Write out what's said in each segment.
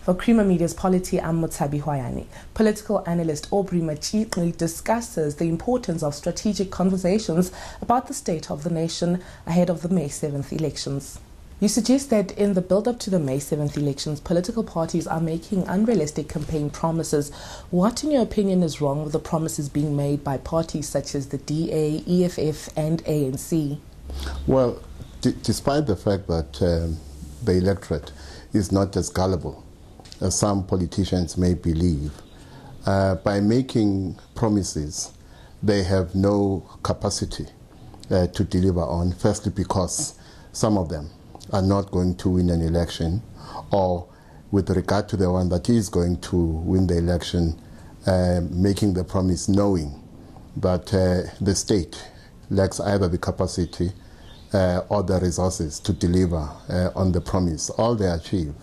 For Creamer Media's Polity, I'm Mutsabi Hoyani. Political analyst Aubrey Machitli discusses the importance of strategic conversations about the state of the nation ahead of the May 7th elections. You suggest that in the build-up to the May 7th elections, political parties are making unrealistic campaign promises. What, in your opinion, is wrong with the promises being made by parties such as the DA, EFF and ANC? Well, despite the fact that the electorate is not as gullible as some politicians may believe, by making promises they have no capacity to deliver on, firstly because some of them are not going to win an election, or with regard to the one that is going to win the election, making the promise knowing that the state lacks either the capacity or the resources to deliver on the promise. All they achieve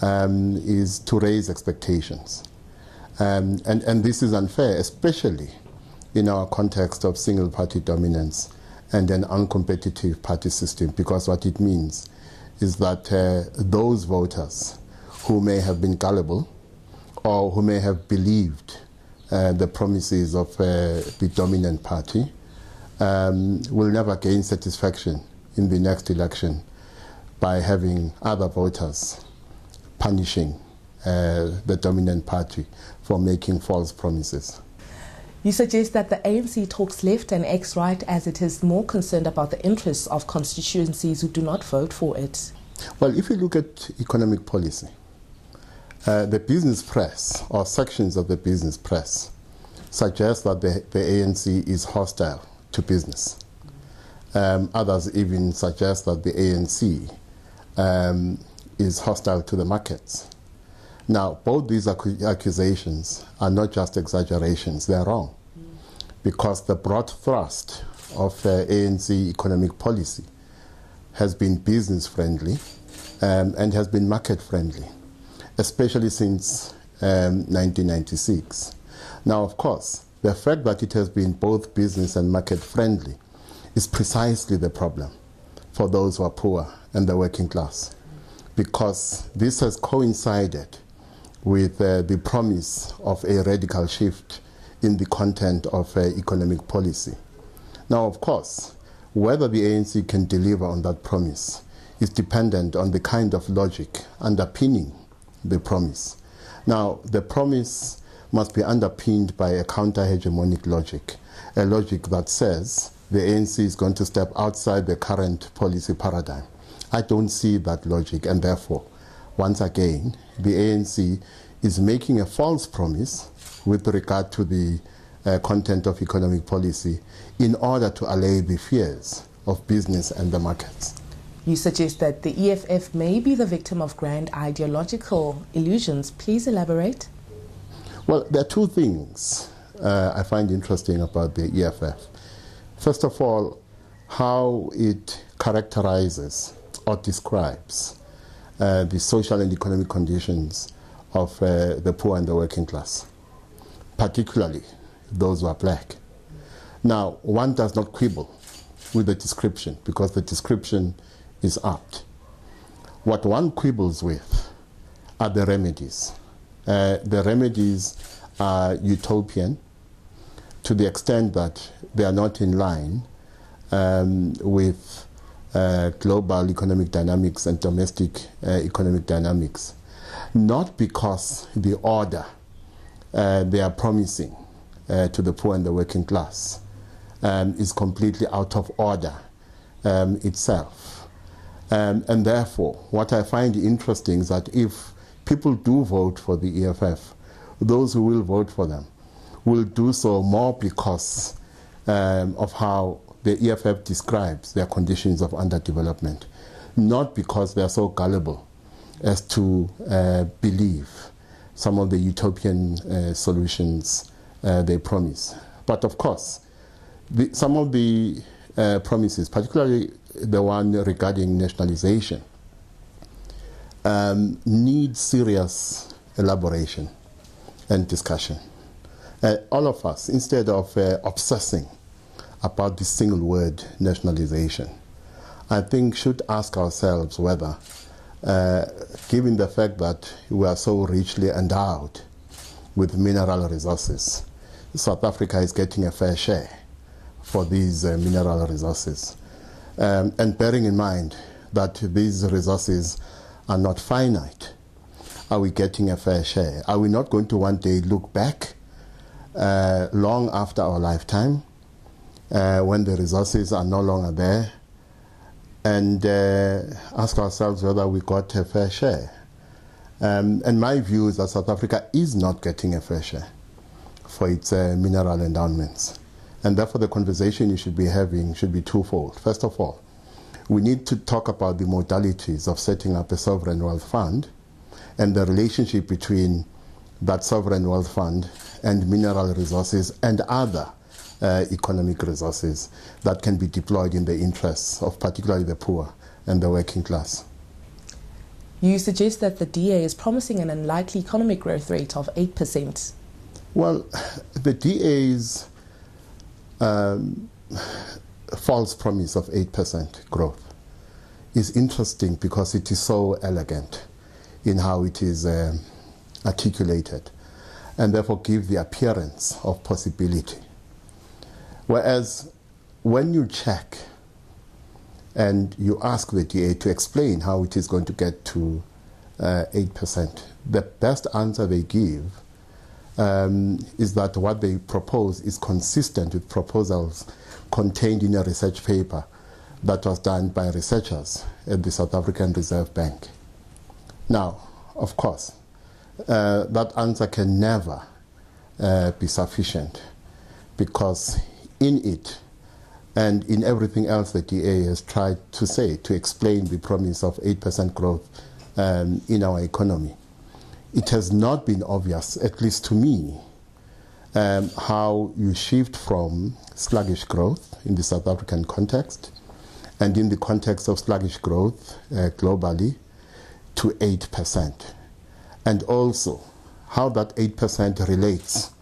is to raise expectations. And this is unfair, especially in our context of single party dominance and an uncompetitive party system, because what it means is that those voters who may have been gullible or who may have believed the promises of the dominant party will never gain satisfaction in the next election by having other voters punishing the dominant party for making false promises. You suggest that the ANC talks left and acts right as it is more concerned about the interests of constituencies who do not vote for it. Well, if you look at economic policy, the business press or sections of the business press suggest that the ANC is hostile to business. Others even suggest that the ANC is hostile to the markets. Now, both these accusations are not just exaggerations, they're wrong. Because the broad thrust of ANC economic policy has been business-friendly and has been market-friendly, especially since 1996. Now, of course, the fact that it has been both business and market-friendly is precisely the problem for those who are poor and the working class, because this has coincided with the promise of a radical shift in the content of economic policy. Now, of course, whether the ANC can deliver on that promise is dependent on the kind of logic underpinning the promise. Now, the promise must be underpinned by a counter-hegemonic logic, a logic that says the ANC is going to step outside the current policy paradigm. I don't see that logic, and therefore, once again, the ANC is making a false promise with regard to the content of economic policy in order to allay the fears of business and the markets. You suggest that the EFF may be the victim of grand ideological illusions. Please elaborate. Well, there are two things I find interesting about the EFF. First of all, how it characterizes or describes the social and economic conditions of the poor and the working class, particularly those who are black. Now, one does not quibble with the description because the description is apt. What one quibbles with are the remedies. The remedies are utopian to the extent that they are not in line with global economic dynamics and domestic economic dynamics. Not because the order they are promising to the poor and the working class is completely out of order itself. And therefore, what I find interesting is that if people do vote for the EFF, those who will vote for them will do so more because of how the EFF describes their conditions of underdevelopment, not because they are so gullible as to believe some of the utopian solutions they promise. But of course, some of the promises, particularly the one regarding nationalization, need serious elaboration and discussion. All of us, instead of obsessing about this single word, nationalization, I think should ask ourselves whether given the fact that we are so richly endowed with mineral resources, South Africa is getting a fair share for these mineral resources. And bearing in mind that these resources are not finite, are we getting a fair share? Are we not going to one day look back long after our lifetime when the resources are no longer there and ask ourselves whether we got a fair share? And my view is that South Africa is not getting a fair share for its mineral endowments. And therefore the conversation you should be having should be twofold. First of all, we need to talk about the modalities of setting up a sovereign wealth fund and the relationship between that sovereign wealth fund and mineral resources and other economic resources that can be deployed in the interests of particularly the poor and the working class. You suggest that the DA is promising an unlikely economic growth rate of 8%. Well, the DA's false promise of 8% growth is interesting because it is so elegant in how it is articulated and therefore give the appearance of possibility. Whereas when you check and you ask the DA to explain how it is going to get to 8%, the best answer they give is that what they propose is consistent with proposals contained in a research paper that was done by researchers at the South African Reserve Bank. Now, of course, that answer can never be sufficient because in it and in everything else the DA has tried to say to explain the promise of 8% growth in our economy, it has not been obvious, at least to me, how you shift from sluggish growth in the South African context and in the context of sluggish growth globally to 8%. And also how that 8% relates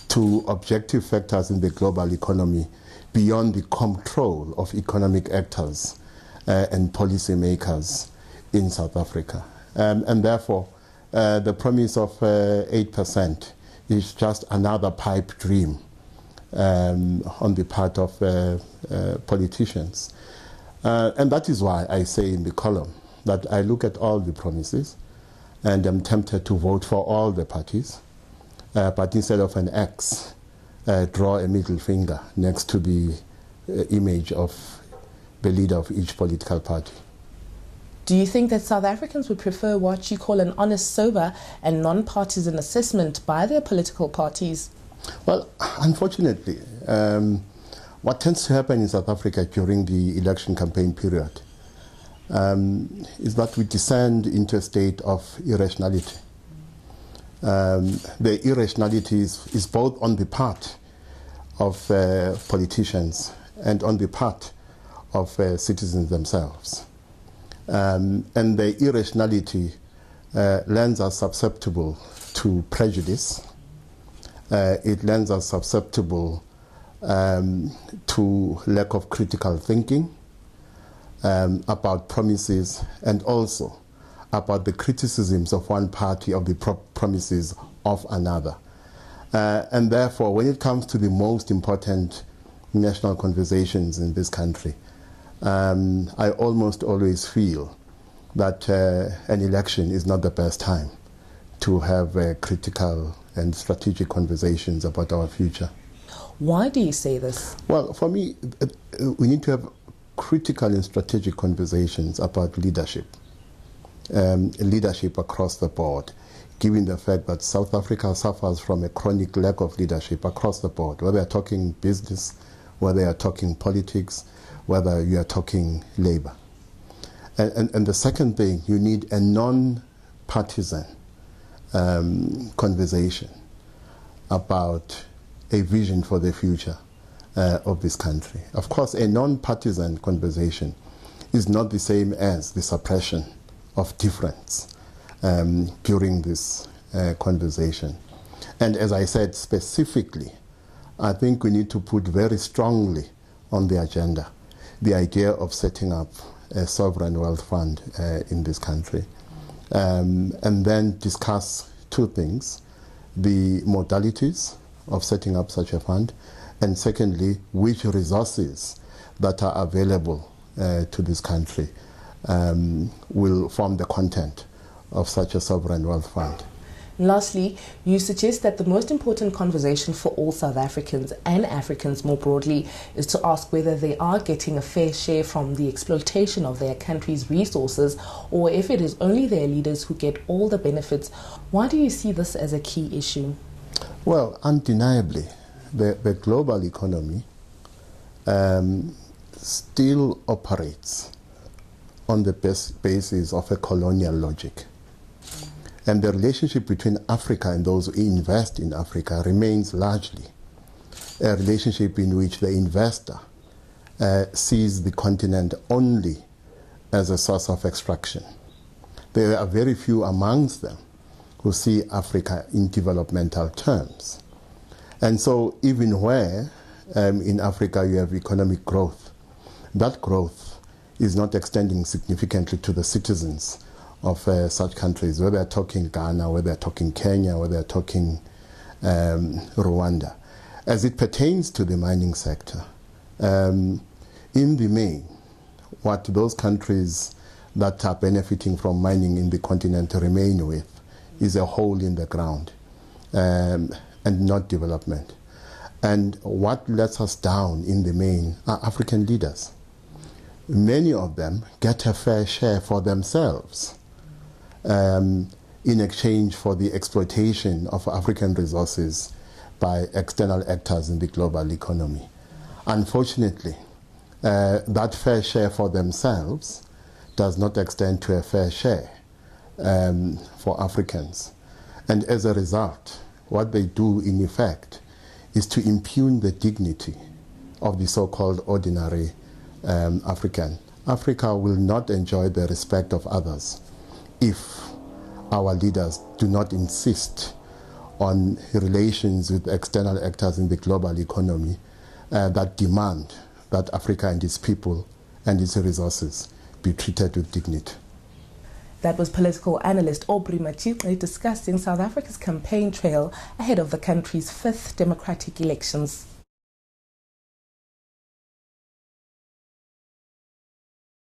to objective factors in the global economy beyond the control of economic actors and policymakers in South Africa. And therefore, the promise of 8% is just another pipe dream on the part of politicians. And that is why I say in the column that I look at all the promises and I'm tempted to vote for all the parties, but instead of an X, draw a middle finger next to the image of the leader of each political party. Do you think that South Africans would prefer what you call an honest, sober and non-partisan assessment by their political parties? Well, unfortunately, what tends to happen in South Africa during the election campaign period is that we descend into a state of irrationality. The irrationality is both on the part of politicians and on the part of citizens themselves. And the irrationality lends us susceptible to prejudice. It lends us susceptible to lack of critical thinking about promises and also about the criticisms of one party of the promises of another. And therefore, when it comes to the most important national conversations in this country, I almost always feel that an election is not the best time to have critical and strategic conversations about our future. Why do you say this? Well, for me, we need to have critical and strategic conversations about leadership, leadership across the board, given the fact that South Africa suffers from a chronic lack of leadership across the board, whether you're talking business, whether you're talking politics, whether you are talking labor. And the second thing, you need a non-partisan conversation about a vision for the future of this country. Of course, a non-partisan conversation is not the same as the suppression of difference during this conversation. And as I said specifically, I think we need to put very strongly on the agenda the idea of setting up a sovereign wealth fund in this country, and then discuss two things: the modalities of setting up such a fund, and secondly, which resources that are available to this country will form the content of such a sovereign wealth fund. Lastly, you suggest that the most important conversation for all South Africans and Africans more broadly is to ask whether they are getting a fair share from the exploitation of their country's resources, or if it is only their leaders who get all the benefits. Why do you see this as a key issue? Well, undeniably, the global economy still operates on the basis of a colonial logic. And the relationship between Africa and those who invest in Africa remains largely a relationship in which the investor sees the continent only as a source of extraction. There are very few amongst them who see Africa in developmental terms. And so even where in Africa you have economic growth, that growth is not extending significantly to the citizens of such countries, whether they're talking Ghana, whether they're talking Kenya, whether they're talking Rwanda. As it pertains to the mining sector, in the main, what those countries that are benefiting from mining in the continent remain with is a hole in the ground and not development. And what lets us down in the main are African leaders. Many of them get a fair share for themselves in exchange for the exploitation of African resources by external actors in the global economy. Unfortunately, that fair share for themselves does not extend to a fair share for Africans. And as a result, what they do in effect is to impugn the dignity of the so-called ordinary African. Africa will not enjoy the respect of others if our leaders do not insist on relations with external actors in the global economy that demand that Africa and its people and its resources be treated with dignity. That was political analyst Aubrey Machikwe discussing South Africa's campaign trail ahead of the country's 5th democratic elections.